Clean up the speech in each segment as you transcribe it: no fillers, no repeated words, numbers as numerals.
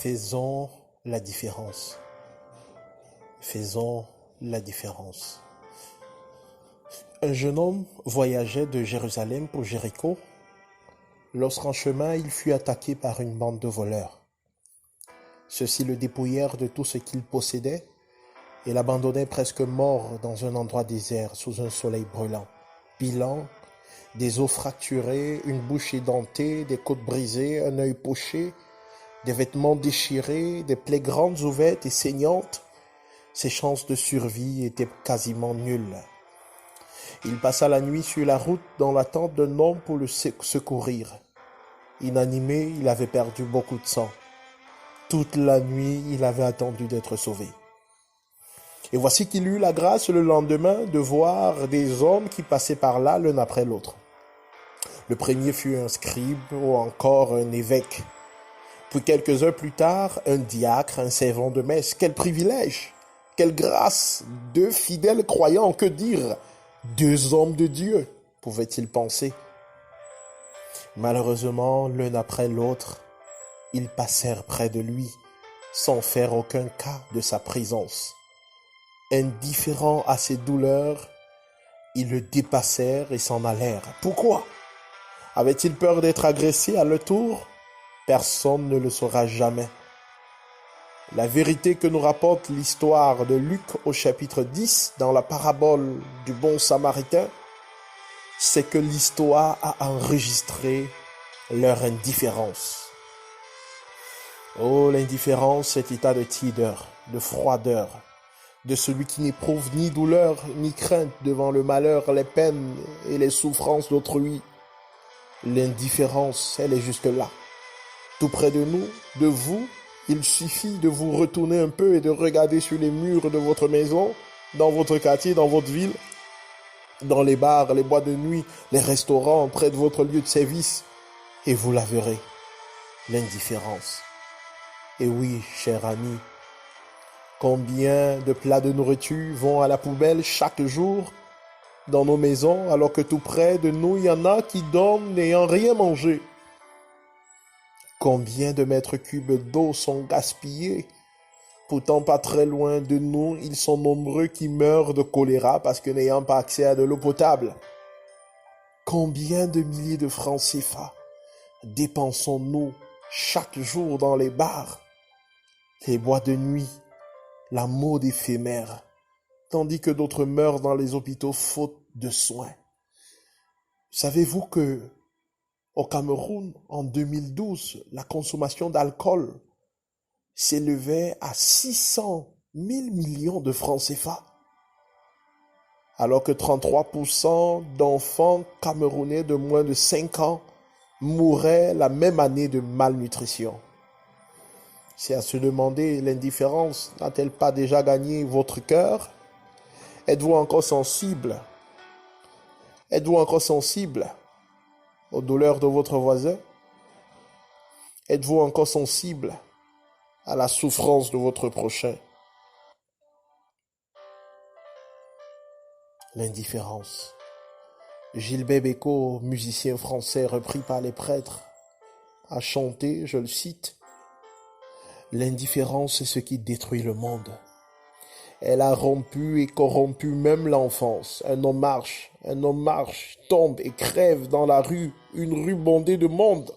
Faisons la différence. Faisons la différence. Un jeune homme voyageait de Jérusalem pour Jéricho. Lorsqu'en chemin, il fut attaqué par une bande de voleurs. Ceux-ci le dépouillèrent de tout ce qu'il possédait et l'abandonnèrent presque mort dans un endroit désert sous un soleil brûlant. Bilan, des os fracturés, une bouche édentée, des côtes brisées, un œil poché, des vêtements déchirés, des plaies grandes ouvertes et saignantes. Ses chances de survie étaient quasiment nulles. Il passa la nuit sur la route dans l'attente d'un homme pour le secourir. Inanimé, il avait perdu beaucoup de sang. Toute la nuit, il avait attendu d'être sauvé. Et voici qu'il eut la grâce le lendemain de voir des hommes qui passaient par là l'un après l'autre. Le premier fut un scribe ou encore un évêque. Puis quelques heures plus tard, un diacre, un servant de messe. Quel privilège! Quelle grâce! Deux fidèles croyants, que dire? Deux hommes de Dieu, pouvait-il penser. Malheureusement, l'un après l'autre, ils passèrent près de lui, sans faire aucun cas de sa présence. Indifférents à ses douleurs, ils le dépassèrent et s'en allèrent. Pourquoi? Avait-il peur d'être agressé à leur tour? Personne ne le saura jamais. La vérité que nous rapporte l'histoire de Luc au chapitre 10 dans la parabole du bon samaritain, c'est que l'histoire a enregistré leur indifférence. Oh, l'indifférence, cet état de tiédeur, de froideur, de celui qui n'éprouve ni douleur ni crainte devant le malheur, les peines et les souffrances d'autrui. L'indifférence, elle est juste là. Tout près de nous, de vous, il suffit de vous retourner un peu et de regarder sur les murs de votre maison, dans votre quartier, dans votre ville, dans les bars, les boîtes de nuit, les restaurants, près de votre lieu de service, et vous la verrez, l'indifférence. Et oui, cher ami, combien de plats de nourriture vont à la poubelle chaque jour dans nos maisons, alors que tout près de nous, il y en a qui dorment n'ayant rien mangé. Combien de mètres cubes d'eau sont gaspillés? Pourtant, pas très loin de nous, ils sont nombreux qui meurent de choléra parce que n'ayant pas accès à de l'eau potable. Combien de milliers de francs CFA dépensons-nous chaque jour dans les bars, les boîtes de nuit, la mode éphémère, tandis que d'autres meurent dans les hôpitaux faute de soins? Savez-vous que au Cameroun, en 2012, la consommation d'alcool s'élevait à 600 000 millions de francs CFA, alors que 33% d'enfants camerounais de moins de 5 ans mouraient la même année de malnutrition. C'est à se demander, l'indifférence n'a-t-elle pas déjà gagné votre cœur? Êtes-vous encore sensible? Êtes-vous encore sensible aux douleurs de votre voisin? Êtes-vous encore sensible à la souffrance de votre prochain? L'indifférence. Gilbert Bécaud, musicien français repris par les prêtres, a chanté, je le cite, « L'indifférence est ce qui détruit le monde. Elle a rompu et corrompu même l'enfance. Un homme marche, tombe et crève dans la rue, une rue bondée de monde.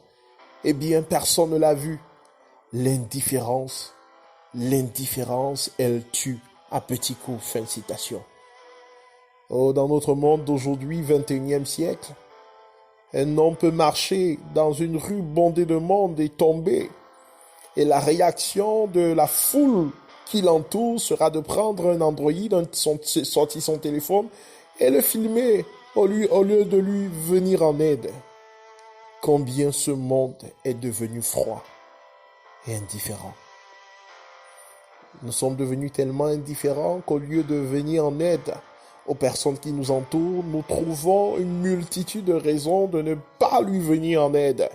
Eh bien, personne ne l'a vu. L'indifférence, elle tue à petits coups. » Fin de citation. Oh, dans notre monde d'aujourd'hui, 21e siècle, un homme peut marcher dans une rue bondée de monde et tomber. Et la réaction de la foule qui l'entoure sera de prendre un Android, sortir son téléphone et le filmer au lieu de lui venir en aide. Combien ce monde est devenu froid et indifférent. Nous sommes devenus tellement indifférents qu'au lieu de venir en aide aux personnes qui nous entourent, nous trouvons une multitude de raisons de ne pas lui venir en aide.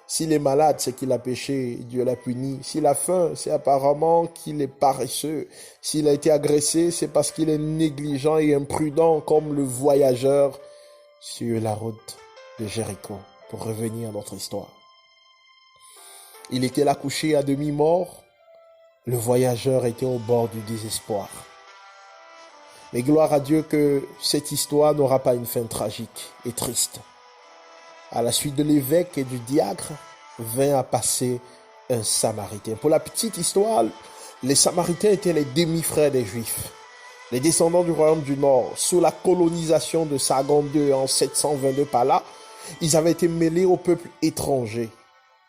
S'il est malade, c'est qu'il a péché, Dieu l'a puni. S'il a faim, c'est apparemment qu'il est paresseux. S'il a été agressé, c'est parce qu'il est négligent et imprudent comme le voyageur sur la route de Jéricho, pour revenir à notre histoire. Il était là couché à demi-mort. Le voyageur était au bord du désespoir. Mais gloire à Dieu que cette histoire n'aura pas une fin tragique et triste. À la suite de l'évêque et du diacre, vint à passer un Samaritain. Pour la petite histoire, les Samaritains étaient les demi-frères des Juifs. Les descendants du royaume du Nord, sous la colonisation de Sargon II en 722 par là, ils avaient été mêlés au peuple étranger.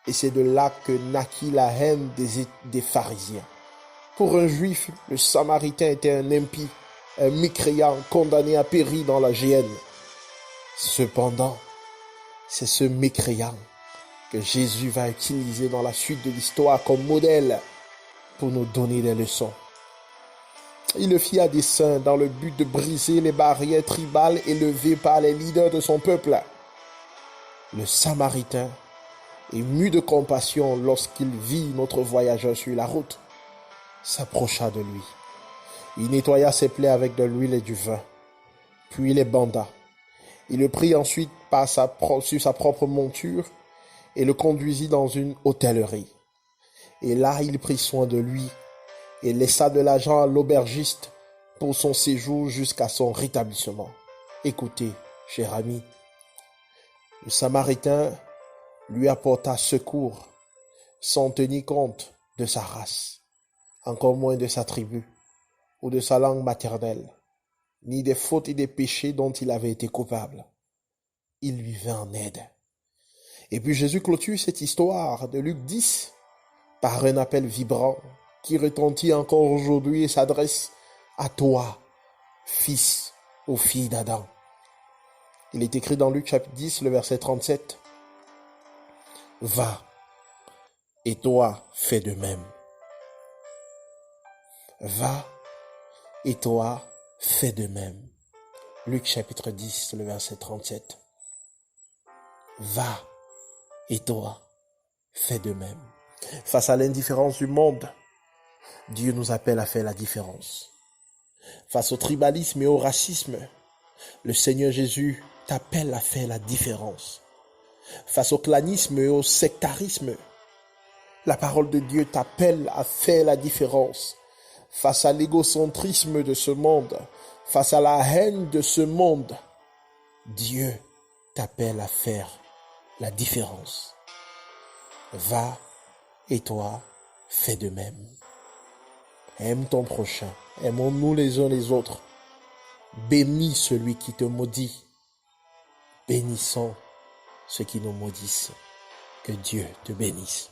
Et c'est de là que naquit la haine des pharisiens. Pour un juif, le Samaritain était un impie, un mécréant condamné à périr dans la géhenne. Cependant, c'est ce mécréant que Jésus va utiliser dans la suite de l'histoire comme modèle pour nous donner des leçons. Il le fit à dessein dans le but de briser les barrières tribales élevées par les leaders de son peuple. Le Samaritain, ému de compassion lorsqu'il vit notre voyageur sur la route, s'approcha de lui. Il nettoya ses plaies avec de l'huile et du vin, puis les banda. Il le prit ensuite sur sa propre monture et le conduisit dans une hôtellerie. Et là, il prit soin de lui et laissa de l'argent à l'aubergiste pour son séjour jusqu'à son rétablissement. Écoutez, cher ami, le Samaritain lui apporta secours sans tenir compte de sa race, encore moins de sa tribu ou de sa langue maternelle, ni des fautes et des péchés dont il avait été coupable. Il lui vint en aide. Et puis Jésus clôture cette histoire de Luc 10 par un appel vibrant qui retentit encore aujourd'hui et s'adresse à toi, fils ou fille d'Adam. Il est écrit dans Luc chapitre 10, le verset 37. Va, et toi fais de même. Va, et toi fais de même. Luc chapitre 10, le verset 37. Va, et toi fais de même. Face à l'indifférence du monde, Dieu nous appelle à faire la différence. Face au tribalisme et au racisme, le Seigneur Jésus t'appelle à faire la différence. Face au clanisme et au sectarisme, la parole de Dieu t'appelle à faire la différence. Face à l'égocentrisme de ce monde, face à la haine de ce monde, Dieu t'appelle à faire la différence. Va, et toi, fais de même. Aime ton prochain. Aimons-nous les uns les autres. Bénis celui qui te maudit. Bénissons ceux qui nous maudissent. Que Dieu te bénisse.